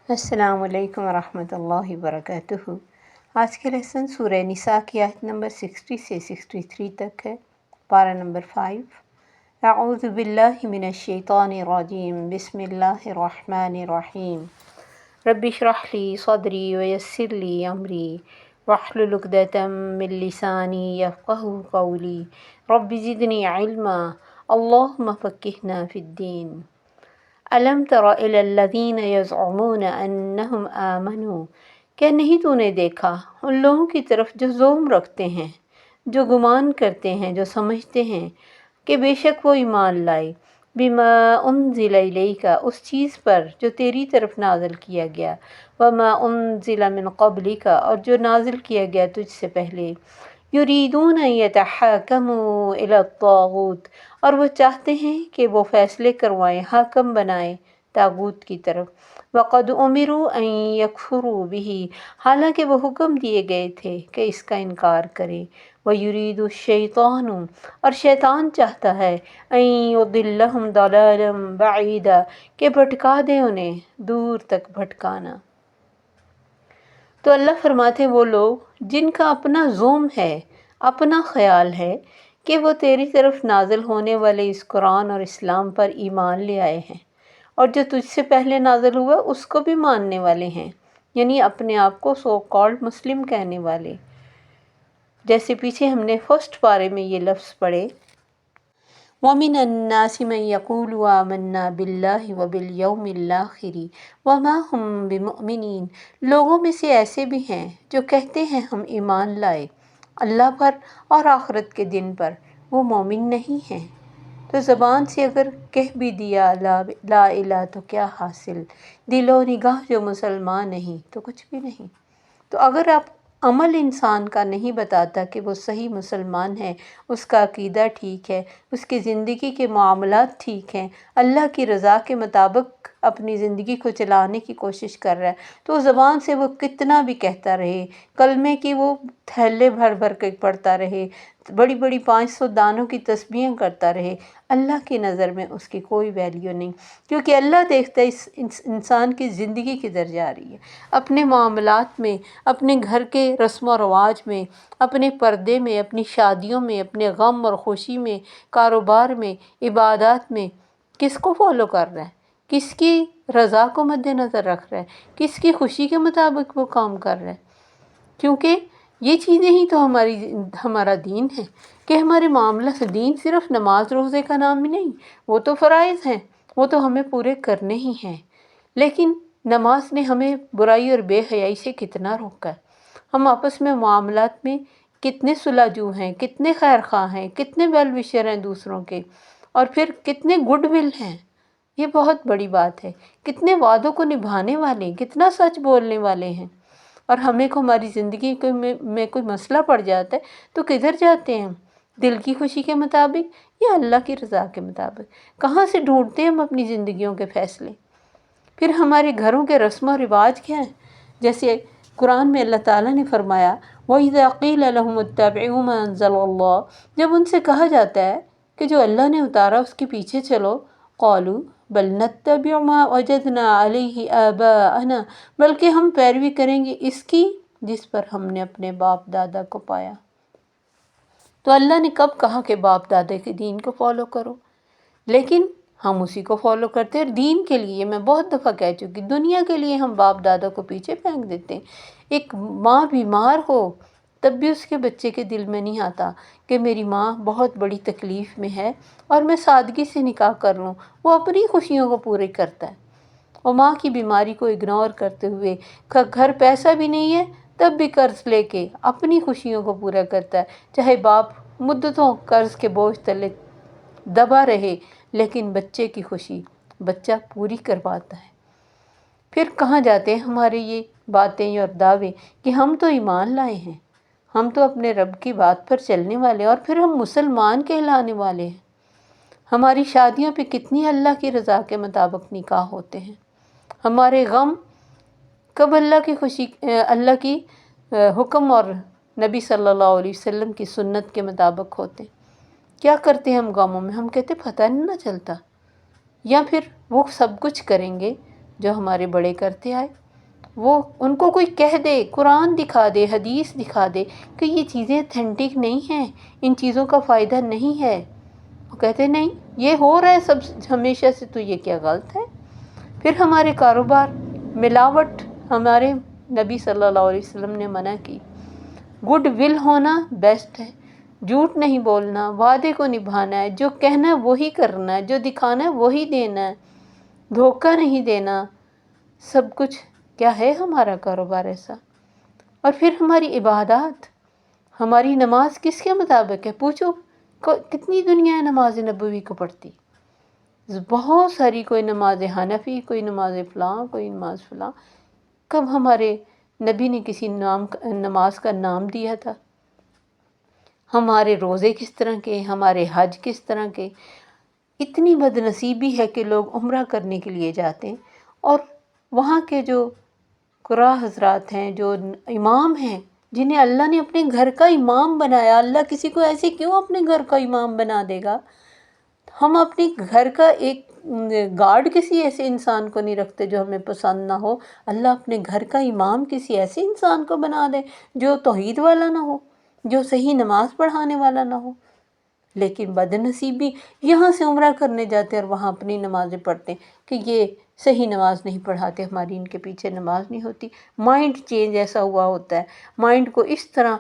السلام علیکم ورحمۃ اللہ وبرکاتہ۔ آج کے لیسن سورہ نساء کی آیت نمبر 60 سے 63 تک ہے، پارہ نمبر 5۔ اعوذ باللہ من الشیطان الرجیم، بسم اللہ الرحمن الرحیم۔ رب اشرح لی صدری ویسر لی امری واحلل عقدۃ من لسانی یفقہوا قولی رب زدنی علما اللہم فقہنا فی الدین۔ الم تر الی الذین یزعمون انہم آمنوا، کیا نہیں تو نے دیکھا ان لوگوں کی طرف جو زعم رکھتے ہیں، جو گمان کرتے ہیں، جو سمجھتے ہیں کہ بے شک وہ ایمان لائے، بما انزل الیک، اس چیز پر جو تیری طرف نازل کیا گیا، وما انزل من قبلک، اور جو نازل کیا گیا تجھ سے پہلے، یریدون ان یتحاکموا الی الطاغوت، اور وہ چاہتے ہیں کہ وہ فیصلے کروائیں، حاکم بنائیں طاغوت کی طرف، وقد امروا ان یکفروا بہ، حالانکہ وہ حکم دیے گئے تھے کہ اس کا انکار کریں، ویرید الشیطان، اور شیطان چاہتا ہے، ان یضلہم ضلالا بعیدا، کہ بھٹکا دے انہیں دور تک بھٹکانا۔ تو اللہ فرماتے وہ لوگ جن کا اپنا زعم ہے، اپنا خیال ہے کہ وہ تیری طرف نازل ہونے والے اس قرآن اور اسلام پر ایمان لے آئے ہیں، اور جو تجھ سے پہلے نازل ہوا اس کو بھی ماننے والے ہیں، یعنی اپنے آپ کو سو کالڈ مسلم کہنے والے، جیسے پیچھے ہم نے فرسٹ پارے میں یہ لفظ پڑھے، وَمِنَ النَّاسِ مَن يَقُولُ آمَنَّا بِاللَّهِ وَبِالْيَوْمِ الْآخِرِ وَمَا هُم بِمُؤْمِنِينَ، لوگوں میں سے ایسے بھی ہیں جو کہتے ہیں ہم ایمان لائے اللہ پر اور آخرت کے دن پر، وہ مومن نہیں ہیں۔ تو زبان سے اگر کہہ بھی دیا لا الہ تو کیا حاصل، دل و نگاہ جو مسلمان نہیں تو کچھ بھی نہیں۔ تو اگر آپ عمل انسان کا نہیں بتاتا کہ وہ صحیح مسلمان ہے، اس کا عقیدہ ٹھیک ہے، اس کی زندگی کے معاملات ٹھیک ہیں، اللہ کی رضا کے مطابق اپنی زندگی کو چلانے کی کوشش کر رہا ہے، تو زبان سے وہ کتنا بھی کہتا رہے، کلمے کی وہ تھیلے بھر بھر کے پڑھتا رہے، بڑی بڑی 500 دانوں کی تسبیحیں کرتا رہے، اللہ کی نظر میں اس کی کوئی ویلیو نہیں، کیونکہ اللہ دیکھتا ہے اس انسان کی زندگی کدھر جا رہی ہے، اپنے معاملات میں، اپنے گھر کے رسم و رواج میں، اپنے پردے میں، اپنی شادیوں میں، اپنے غم اور خوشی میں، کاروبار میں، عبادات میں، کس کو فالو کر رہا ہے، کس کی رضا کو مد نظر رکھ رہا ہے، کس کی خوشی کے مطابق وہ کام کر رہا ہے، کیونکہ یہ چیزیں ہی تو ہمارا دین ہے، کہ ہمارے معاملہ سے دین صرف نماز روزے کا نام ہی نہیں، وہ تو فرائض ہیں، وہ تو ہمیں پورے کرنے ہی ہیں، لیکن نماز نے ہمیں برائی اور بے حیائی سے کتنا روکا ہے، ہم آپس میں معاملات میں کتنے صلح جو ہیں، کتنے خیر خواہ ہیں، کتنے ویل وشر ہیں دوسروں کے، اور پھر کتنے گڈ ول ہیں، یہ بہت بڑی بات ہے، کتنے وعدوں کو نبھانے والے ہیں، کتنا سچ بولنے والے ہیں، اور ہمیں کو ہماری زندگی میں کوئی مسئلہ پڑ جاتا ہے تو کدھر جاتے ہیں ہم، دل کی خوشی کے مطابق یا اللہ کی رضا کے مطابق، کہاں سے ڈھونڈتے ہیں ہم اپنی زندگیوں کے فیصلے، پھر ہمارے گھروں کے رسم و رواج کیا ہیں، جیسے قرآن میں اللہ تعالیٰ نے فرمایا وَإِذَا قِيلَ لَهُمُ اتَّبِعُوا مَا أَنزَلَ اللَّهُ، جب ان سے کہا جاتا ہے کہ جو اللہ نے اتارا اس کے پیچھے چلو، قَالُوا بَلْ نَتَّبِعُ مَا وَجَدْنَا عَلَيْهِ آبَاءَنَا، بلکہ ہم پیروی کریں گے اس کی جس پر ہم نے اپنے باپ دادا کو پایا۔ تو اللہ نے کب کہا کہ باپ دادا کے دین کو فالو کرو، لیکن ہم اسی کو فالو کرتے ہیں، اور دین کے لیے میں بہت دفعہ کہہ چکی، دنیا کے لیے ہم باپ دادا کو پیچھے پھینک دیتے ہیں۔ ایک ماں بیمار ہو تب بھی اس کے بچے کے دل میں نہیں آتا کہ میری ماں بہت بڑی تکلیف میں ہے اور میں سادگی سے نکاح کر لوں، وہ اپنی خوشیوں کو پورے کرتا ہے، اور ماں کی بیماری کو اگنور کرتے ہوئے، گھر پیسہ بھی نہیں ہے تب بھی قرض لے کے اپنی خوشیوں کو پورا کرتا ہے، چاہے باپ مدتوں قرض کے بوجھ تلے دبا رہے، لیکن بچے کی خوشی بچہ پوری کرواتا ہے۔ پھر کہاں جاتے ہیں ہمارے یہ باتیں اور دعوے کہ ہم تو ایمان لائے ہیں، ہم تو اپنے رب کی بات پر چلنے والے، اور پھر ہم مسلمان کہلانے والے ہیں، ہماری شادیوں پہ کتنی اللہ کی رضا کے مطابق نکاح ہوتے ہیں، ہمارے غم کب اللہ کی حکم اور نبی صلی اللہ علیہ وسلم کی سنت کے مطابق ہوتے ہیں، کیا کرتے ہیں ہم غموں میں، ہم کہتے پتہ نہیں نہ چلتا، یا پھر وہ سب کچھ کریں گے جو ہمارے بڑے کرتے آئے، وہ ان کو کوئی کہہ دے، قرآن دکھا دے، حدیث دکھا دے کہ یہ چیزیں اتھینٹک نہیں ہیں، ان چیزوں کا فائدہ نہیں ہے، وہ کہتے نہیں یہ ہو رہا ہے سب ہمیشہ سے، تو یہ کیا غلط ہے؟ پھر ہمارے کاروبار، ملاوٹ ہمارے نبی صلی اللہ علیہ وسلم نے منع کی، گڈ ول ہونا بیسٹ ہے، جھوٹ نہیں بولنا، وعدے کو نبھانا ہے، جو کہنا ہے وہی کرنا ہے، جو دکھانا ہے وہی دینا ہے، دھوکہ نہیں دینا، سب کچھ کیا ہے ہمارا کاروبار ایسا۔ اور پھر ہماری عبادات، ہماری نماز کس کے مطابق ہے؟ پوچھو کتنی دنیا نماز نبوی کو پڑھتی، بہت ساری، کوئی نماز حنفی، کوئی نماز فلاں، کوئی نماز فلاں۔ کب ہمارے نبی نے کسی نماز کا نام دیا تھا؟ ہمارے روزے کس طرح کے، ہمارے حج کس طرح کے۔ اتنی بد نصیبی ہے کہ لوگ عمرہ کرنے کے لیے جاتے ہیں اور وہاں کے جو قراء حضرات ہیں، جو امام ہیں، جنہیں اللہ نے اپنے گھر کا امام بنایا، اللہ کسی کو ایسے کیوں اپنے گھر کا امام بنا دے گا؟ ہم اپنے گھر کا ایک گارڈ کسی ایسے انسان کو نہیں رکھتے جو ہمیں پسند نہ ہو، اللہ اپنے گھر کا امام کسی ایسے انسان کو بنا دے جو توحید والا نہ ہو، جو صحیح نماز پڑھانے والا نہ ہو۔ لیکن بد نصیبی، یہاں سے عمرہ کرنے جاتے اور وہاں اپنی نمازیں پڑھتے کہ یہ صحیح نماز نہیں پڑھاتے، ہماری ان کے پیچھے نماز نہیں ہوتی۔ مائنڈ چینج ایسا ہوا ہوتا ہے، مائنڈ کو اس طرح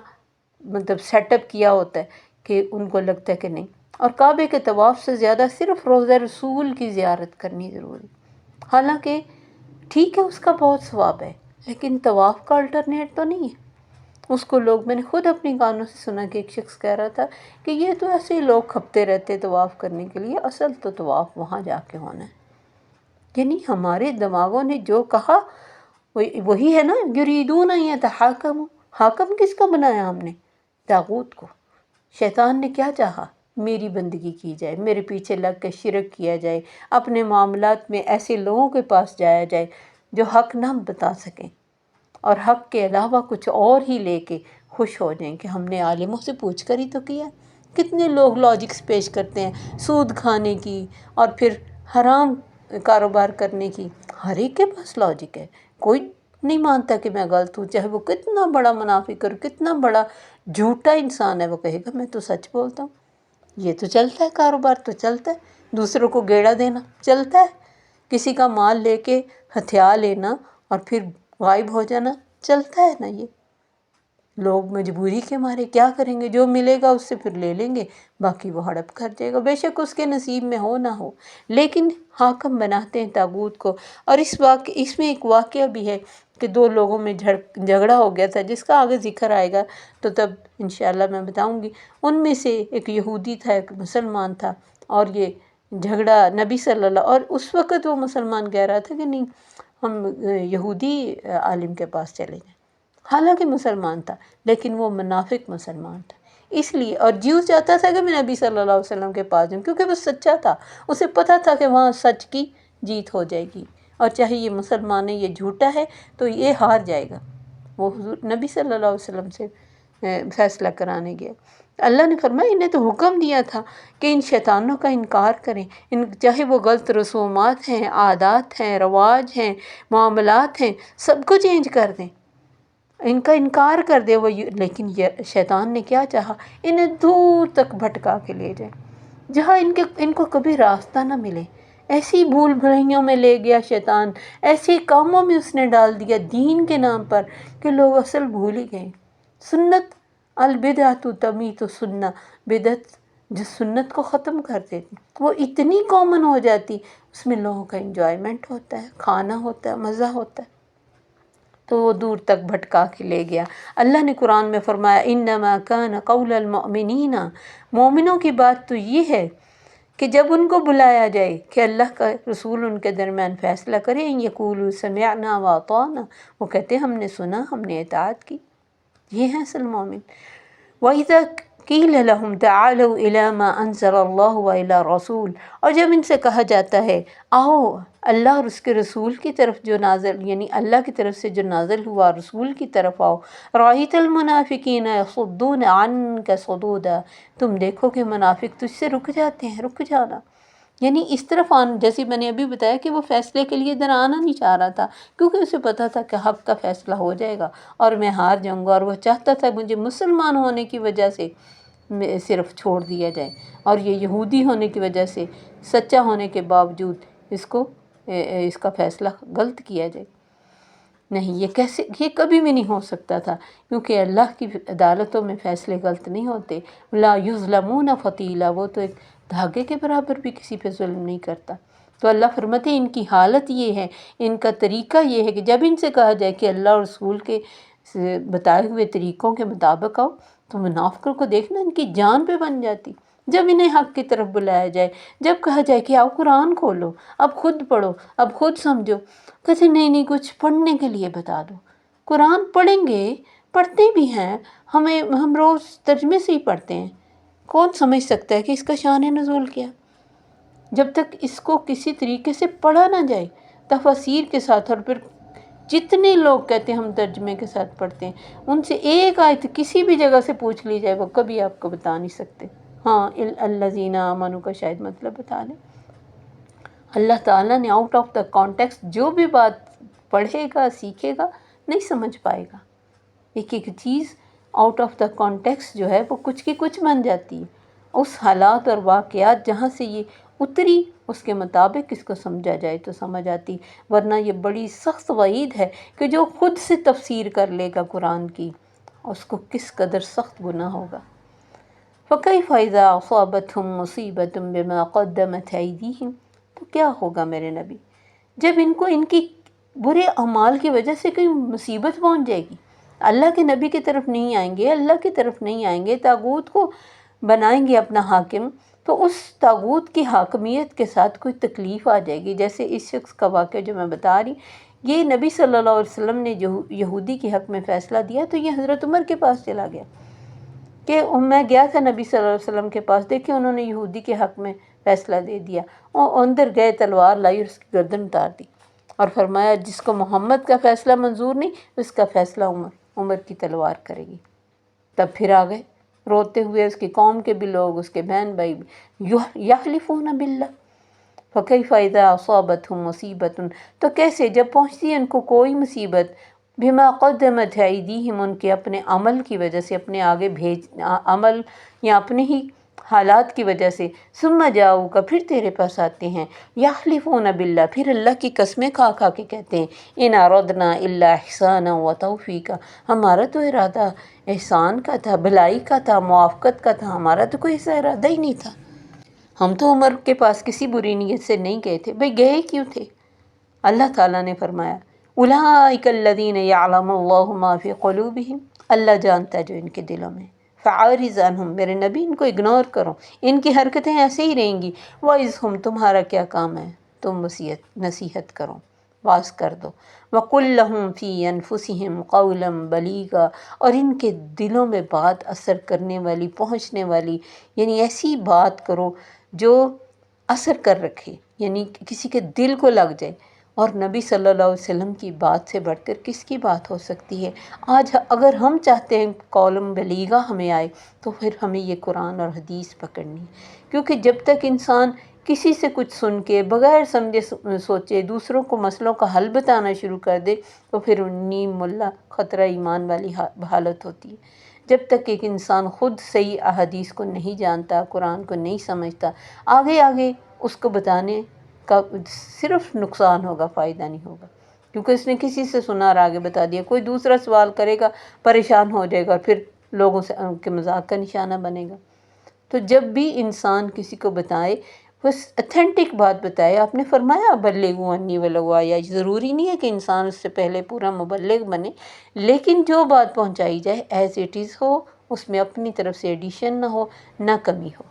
مطلب سیٹ اپ کیا ہوتا ہے کہ ان کو لگتا ہے کہ نہیں۔ اور کعبے کے طواف سے زیادہ صرف روضہ رسول کی زیارت کرنی ضروری، حالانکہ ٹھیک ہے اس کا بہت ثواب ہے، لیکن طواف کا الٹرنیٹ تو نہیں ہے۔ اس کو لوگ، میں نے خود اپنی کانوں سے سنا کہ ایک شخص کہہ رہا تھا کہ یہ تو ایسے ہی لوگ کھپتے رہتے طواف کرنے کے لیے، اصل تو طواف وہاں جا کے ہونا ہے۔ یعنی ہمارے دماغوں نے جو کہا وہی ہے نا، یریدون ان یتحاکموا، حاکم کس کو بنایا ہم نے؟ طاغوت کو۔ شیطان نے کیا چاہا؟ میری بندگی کی جائے، میرے پیچھے لگ کے شرک کیا جائے، اپنے معاملات میں ایسے لوگوں کے پاس جایا جائے جو حق نہ بتا سکیں اور حق کے علاوہ کچھ اور ہی لے کے خوش ہو جائیں کہ ہم نے عالموں سے پوچھ کر ہی تو کیا۔ کتنے لوگ لاجکس پیش کرتے ہیں سود کھانے کی اور پھر حرام کاروبار کرنے کی، ہر ایک کے پاس لاجک ہے، کوئی نہیں مانتا کہ میں غلط ہوں، چاہے وہ کتنا بڑا منافق اور کتنا بڑا جھوٹا انسان ہے، وہ کہے گا میں تو سچ بولتا ہوں۔ یہ تو چلتا ہے، کاروبار تو چلتا ہے، دوسروں کو گیڑا دینا چلتا ہے، کسی کا مال لے کے ہتھیا لینا اور پھر غائب ہو جانا چلتا ہے نا۔ یہ لوگ مجبوری کے مارے کیا کریں گے، جو ملے گا اس سے پھر لے لیں گے، باقی وہ ہڑپ کر جائے گا، بے شک اس کے نصیب میں ہو نہ ہو، لیکن حاکم بناتے ہیں طاغوت کو۔ اور اس میں ایک واقعہ بھی ہے کہ دو لوگوں میں جھگڑا ہو گیا تھا، جس کا آگے ذکر آئے گا تو تب انشاءاللہ میں بتاؤں گی۔ ان میں سے ایک یہودی تھا، ایک مسلمان تھا، اور یہ جھگڑا نبی صلی اللہ، اور اس وقت وہ مسلمان کہہ رہا تھا کہ نہیں ہم یہودی عالم کے پاس چلے جائیں، حالانکہ مسلمان تھا لیکن وہ منافق مسلمان تھا، اس لیے۔ اور جیو چاہتا تھا کہ میں نبی صلی اللہ علیہ وسلم کے پاس جاؤں، کیونکہ وہ سچا تھا، اسے پتہ تھا کہ وہاں سچ کی جیت ہو جائے گی، اور چاہے یہ مسلمان ہے، یہ جھوٹا ہے تو یہ ہار جائے گا۔ وہ حضور نبی صلی اللہ علیہ وسلم سے فیصلہ کرانے گیا۔ اللہ نے فرمایا انہیں تو حکم دیا تھا کہ ان شیطانوں کا انکار کریں، چاہے وہ غلط رسومات ہیں، عادات ہیں، رواج ہیں، معاملات ہیں، سب کو چینج کر دیں، ان کا انکار کر دے وہ۔ لیکن یہ شیطان نے کیا چاہا؟ انہیں دور تک بھٹکا کے لے جائے، جہاں ان کو کبھی راستہ نہ ملے، ایسی بھول بھلائیوں میں لے گیا شیطان، ایسے کاموں میں اس نے ڈال دیا دین کے نام پر کہ لوگ اصل بھول ہی گئے۔ سنت، البدعۃ تمیت السنہ، بدعت جو سنت کو ختم کر دیتی، وہ اتنی کامن ہو جاتی، اس میں لوگوں کا انجوائمنٹ ہوتا ہے، کھانا ہوتا ہے، مزہ ہوتا ہے، تو وہ دور تک بھٹکا کے لے گیا۔ اللہ نے قرآن میں فرمایا انما کان قول المؤمنین، مومنوں کی بات تو یہ ہے کہ جب ان کو بلایا جائے کہ اللہ کا رسول ان کے درمیان فیصلہ کریں، یقولوا سمعنا واطعنا، وہ کہتے ہیں ہم نے سنا، ہم نے اطاعت کی، یہ ہیں اصل مومن۔ وَإِذَا قِيلَ لَهُمْ تَعَالَوْا إِلَىٰ مَا أَنزَلَ اللَّهُ وَإِلَىٰ الرَّسُولِ، اور جب ان سے کہا جاتا ہے آؤ اللہ اور اس کے رسول کی طرف جو نازل، یعنی اللہ کی طرف سے جو نازل ہوا رسول کی طرف آؤ، رَأَيْتَ الْمُنَافِقِينَ يَصُدُّونَ عَنكَ صُدُودًا، تم دیکھو کہ منافق تجھ سے رک جاتے ہیں، رک جانا۔ یعنی اس طرف جیسے میں نے ابھی بتایا کہ وہ فیصلے کے لیے ادھر آنا نہیں چاہ رہا تھا، کیونکہ اسے پتا تھا کہ حق کا فیصلہ ہو جائے گا اور میں ہار جاؤں گا، اور وہ چاہتا تھا مجھے مسلمان ہونے کی وجہ سے صرف چھوڑ دیا جائے، اور یہ یہودی ہونے کی وجہ سے سچا ہونے کے باوجود اس کا فیصلہ غلط کیا جائے۔ نہیں، یہ کبھی بھی نہیں ہو سکتا تھا، کیونکہ اللہ کی عدالتوں میں فیصلے غلط نہیں ہوتے۔ لا یظلمون فتیلا، وہ تو ایک دھاگے کے برابر بھی کسی پہ ظلم نہیں کرتا۔ تو اللہ فرماتے ہیں ان کی حالت یہ ہے، ان کا طریقہ یہ ہے کہ جب ان سے کہا جائے کہ اللہ اور رسول کے بتائے ہوئے طریقوں کے مطابق آؤ، تو منافقوں کو دیکھنا ان کی جان پہ بن جاتی۔ جب انہیں حق کی طرف بلایا جائے، جب کہا جائے کہ آؤ قرآن کھولو، اب خود پڑھو، اب خود سمجھو، کہتے نہیں کچھ پڑھنے کے لیے بتا دو۔ قرآن پڑھیں گے، پڑھتے بھی ہیں، ہم روز ترجمے سے ہی پڑھتے ہیں، کون سمجھ سکتا ہے کہ اس کا شان نزول کیا؟ جب تک اس کو کسی طریقے سے پڑھا نہ جائے تفاسیر کے ساتھ، اور پھر جتنے لوگ کہتے ہیں ہم ترجمے کے ساتھ پڑھتے ہیں، ان سے ایک آیت کسی بھی جگہ سے پوچھ لی جائے، وہ کبھی آپ کو بتا نہیں سکتے۔ ہاں، الذین آمنوا کا شاید مطلب بتا لیں۔ اللہ تعالیٰ نے آؤٹ آف دا کانٹیکسٹ جو بھی بات پڑھے گا، سیکھے گا، نہیں سمجھ پائے گا۔ ایک ایک چیز آؤٹ آف دا کانٹیکسٹ جو ہے وہ کچھ کی کچھ بن جاتی ہے۔ اس حالات اور واقعات جہاں سے یہ اتری، اس کے مطابق اس کو سمجھا جائے تو سمجھ آتی، ورنہ یہ بڑی سخت وعید ہے کہ جو خود سے تفسیر کر لے گا قرآن کی، اس کو کس قدر سخت گناہ ہوگا۔ فَكَيْفَ إِذَا أَصَابَتْهُم مُّصِيبَةٌ بِمَا قَدَّمَتْ أَيْدِيهِمْ، تو کیا ہوگا میرے نبی جب ان کو ان کی برے اعمال کی وجہ سے کوئی مصیبت پہنچ جائے گی؟ اللہ کے نبی کی طرف نہیں آئیں گے، اللہ کی طرف نہیں آئیں گے، طاغوت کو بنائیں گے اپنا حاکم، تو اس طاغوت کی حاکمیت کے ساتھ کوئی تکلیف آ جائے گی۔ جیسے اس شخص کا واقعہ جو میں بتا رہی، یہ نبی صلی اللہ علیہ وسلم نے جو یہودی کے حق میں فیصلہ دیا، تو یہ حضرت عمر کے پاس چلا گیا کہ میں گیا تھا نبی صلی اللہ علیہ وسلم کے پاس، دیکھیں انہوں نے یہودی کے حق میں فیصلہ دے دیا، اور اندر گئے، تلوار لائی اور اس کی گردن اتار دی، اور فرمایا جس کو محمد کا فیصلہ منظور نہیں، اس کا فیصلہ عمر کی تلوار کرے گی۔ تب پھر آ گئے روتے ہوئے، اس کی قوم کے بھی لوگ، اس کے بہن بھائی بھی، یحلفون باللہ فکیف اذا اصابتہم مصیبت، تو کیسے جب پہنچتی ہے ان کو کوئی مصیبت، بما قدمت ایدیہم، ان کے اپنے عمل کی وجہ سے، اپنے آگے عمل یا اپنے ہی حالات کی وجہ سے، ثم جاؤک، پھر تیرے پاس آتے ہیں، یحلفون باللہ، پھر اللہ کی قسمیں کھا کھا کے کہتے ہیں، ان اردنا الا احسانا و توفیقا، ہمارا تو ارادہ احسان کا تھا، بھلائی کا تھا، موافقت کا تھا، ہمارا تو کوئی ایسا ارادہ ہی نہیں تھا، ہم تو عمر کے پاس کسی بری نیت سے نہیں گئے تھے۔ بھئی گئے کیوں تھے؟ اللہ تعالیٰ نے فرمایا اولئک الذین یعلم اللہ ما فی قلوبہم، اللہ جانتا ہے جو ان کے دلوں میں، فعارض عنہم، میرے نبی ان کو اگنور کرو، ان کی حرکتیں ایسے ہی رہیں گی، وعظہم، تمہارا کیا کام ہے، تم نصیحت کرو، واعظ کر دو، وقل لہم فی انفسہم قولا بلیغا، اور ان کے دلوں میں بات اثر کرنے والی، پہنچنے والی، یعنی ایسی بات کرو جو اثر کر رکھے، یعنی کسی کے دل کو لگ جائے۔ اور نبی صلی اللہ علیہ وسلم کی بات سے بڑھ کر کس کی بات ہو سکتی ہے؟ آج اگر ہم چاہتے ہیں قولم بلیغہ ہمیں آئے، تو پھر ہمیں یہ قرآن اور حدیث پکڑنی ہے، کیونکہ جب تک انسان کسی سے کچھ سن کے بغیر سمجھے سوچے دوسروں کو مسئلوں کا حل بتانا شروع کر دے، تو پھر نیم ملا خطرہ ایمان والی حالت ہوتی ہے۔ جب تک ایک انسان خود صحیح احادیث کو نہیں جانتا، قرآن کو نہیں سمجھتا، آگے آگے اس کو بتانے کا صرف نقصان ہوگا، فائدہ نہیں ہوگا، کیونکہ اس نے کسی سے سنا اور آگے بتا دیا، کوئی دوسرا سوال کرے گا، پریشان ہو جائے گا، اور پھر لوگوں سے ان کے مذاق کا نشانہ بنے گا۔ تو جب بھی انسان کسی کو بتائے، بس اتھینٹک بات بتائے۔ آپ نے فرمایا بلغوا عنی ولو آیا، ضروری نہیں ہے کہ انسان اس سے پہلے پورا مبلغ بنے، لیکن جو بات پہنچائی جائے ایز اٹ از ہو، اس میں اپنی طرف سے ایڈیشن نہ ہو، نہ کمی ہو۔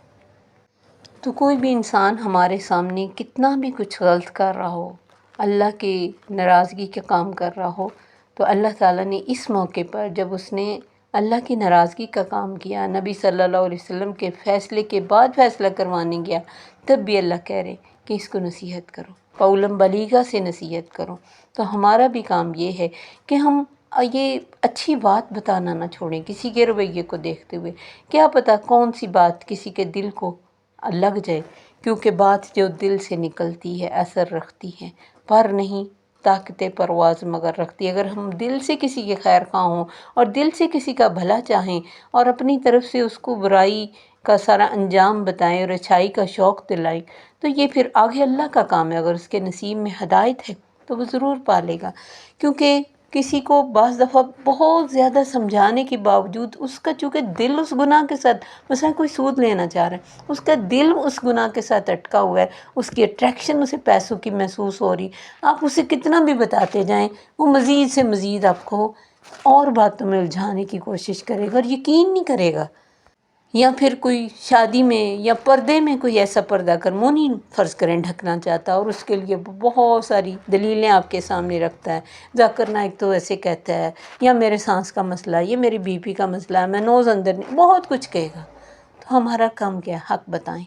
تو کوئی بھی انسان ہمارے سامنے کتنا بھی کچھ غلط کر رہا ہو، اللہ کی ناراضگی کے کام کر رہا ہو، تو اللہ تعالیٰ نے اس موقع پر جب اس نے اللہ کی ناراضگی کا کام کیا، نبی صلی اللہ علیہ وسلم کے فیصلے کے بعد فیصلہ کروانے گیا، تب بھی اللہ کہہ رہے کہ اس کو نصیحت کرو، قولاً بلیغا سے نصیحت کرو۔ تو ہمارا بھی کام یہ ہے کہ ہم یہ اچھی بات بتانا نہ چھوڑیں کسی کے رویے کو دیکھتے ہوئے، کیا پتہ کون سی بات کسی کے دل کو لگ جائے، کیونکہ بات جو دل سے نکلتی ہے اثر رکھتی ہے، پر نہیں طاقت پرواز مگر رکھتی ہے۔ اگر ہم دل سے کسی کے خیر خواہ ہوں اور دل سے کسی کا بھلا چاہیں اور اپنی طرف سے اس کو برائی کا سارا انجام بتائیں اور اچھائی کا شوق دلائیں، تو یہ پھر آگے اللہ کا کام ہے۔ اگر اس کے نصیب میں ہدایت ہے تو وہ ضرور پالے گا، کیونکہ کسی کو بعض دفعہ بہت زیادہ سمجھانے کے باوجود اس کا چونکہ دل اس گناہ کے ساتھ، مثلا کوئی سود لینا چاہ رہا ہے، اس کا دل اس گناہ کے ساتھ اٹکا ہوا ہے، اس کی اٹریکشن اسے پیسوں کی محسوس ہو رہی، آپ اسے کتنا بھی بتاتے جائیں وہ مزید سے مزید آپ کو اور باتوں میں الجھانے کی کوشش کرے گا اور یقین نہیں کرے گا۔ یا پھر کوئی شادی میں یا پردے میں کوئی ایسا پردہ کرمونی فرض کریں ڈھکنا چاہتا ہے اور اس کے لیے بہت ساری دلیلیں آپ کے سامنے رکھتا ہے، ذاکر نائک تو ایسے کہتا ہے، یا میرے سانس کا مسئلہ ہے، یہ میری بی پی کا مسئلہ ہے، میں نوز اندر نہیں، بہت کچھ کہے گا۔ تو ہمارا کام کیا ہے؟ حق بتائیں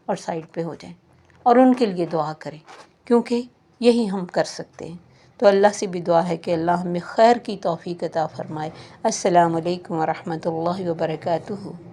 اور سائڈ پہ ہو جائیں اور ان کے لیے دعا کریں، کیونکہ یہی ہم کر سکتے ہیں۔ تو اللہ سے بھی دعا ہے کہ اللہ ہمیں خیر کی توفیق عطا فرمائے۔ السلام علیکم ورحمۃ اللہ وبرکاتہ۔